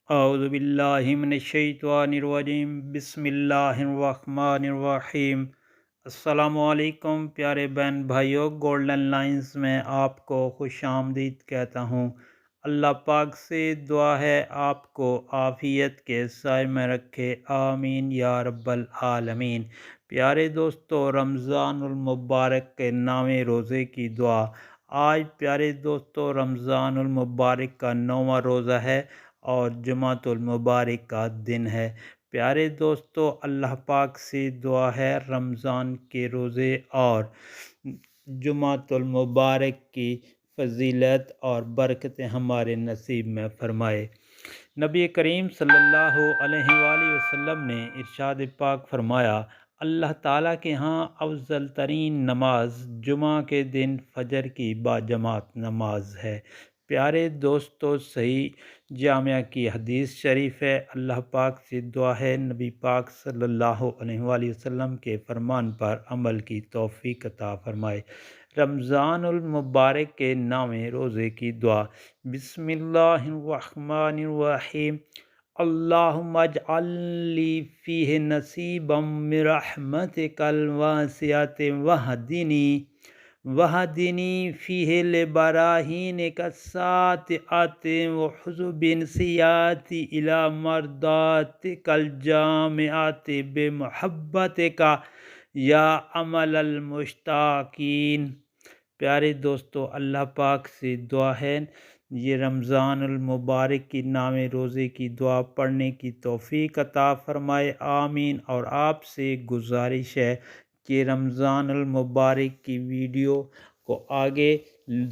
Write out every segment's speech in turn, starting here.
اعوذ باللہ من الشیطان الرجیم، بسم اللہ الرحمن الرحیم۔ السلام علیکم پیارے بہن بھائیوں، گولڈن لائنز میں آپ کو خوش آمدید کہتا ہوں۔ اللہ پاک سے دعا ہے آپ کو عافیت کے سائے میں رکھے، آمین یا رب العالمین۔ پیارے دوستو، رمضان المبارک کے نامے روزے کی دعا۔ آج پیارے دوستو رمضان المبارک کا 9واں روزہ ہے اور جمعۃ المبارک کا دن ہے۔ پیارے دوستو، اللہ پاک سے دعا ہے رمضان کے روزے اور جمعۃ المبارک کی فضیلت اور برکتیں ہمارے نصیب میں فرمائے۔ نبی کریم صلی اللہ علیہ وآلہ وسلم نے ارشاد پاک فرمایا، اللہ تعالیٰ کے ہاں افضل ترین نماز جمعہ کے دن فجر کی باجماعت نماز ہے۔ پیارے دوستو، صحیح جامعہ کی حدیث شریف ہے، اللہ پاک سے دعا ہے نبی پاک صلی اللہ علیہ وآلہ وسلم کے فرمان پر عمل کی توفیق عطا فرمائے۔ رمضان المبارک کے نامے روزے کی دعا۔ بسم اللہ الرحمن الرحیم۔ اللہم اجعل لی فیہ نصیبا من رحمتک الواسعۃ وہدنی فیہ لبراہینک الساطعۃ وحزب سیئات الی مرضاتک الجامعۃ بمحبتک یا امل المشتاقین۔ پیارے دوستو، اللہ پاک سے دعا ہے یہ رمضان المبارک کی نام روزے کی دعا پڑھنے کی توفیق عطا فرمائے، آمین۔ اور آپ سے گزارش ہے کہ رمضان المبارک کی ویڈیو کو آگے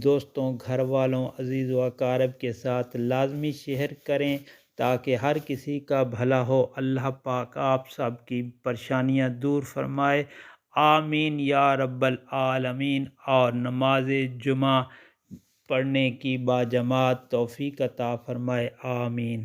دوستوں، گھر والوں، عزیز و اقارب کے ساتھ لازمی شیئر کریں تاکہ ہر کسی کا بھلا ہو۔ اللہ پاک آپ سب کی پریشانیاں دور فرمائے، آمین یا رب العالمین۔ اور نماز جمعہ پڑھنے کی باجماعت توفیق عطا فرمائے، آمین۔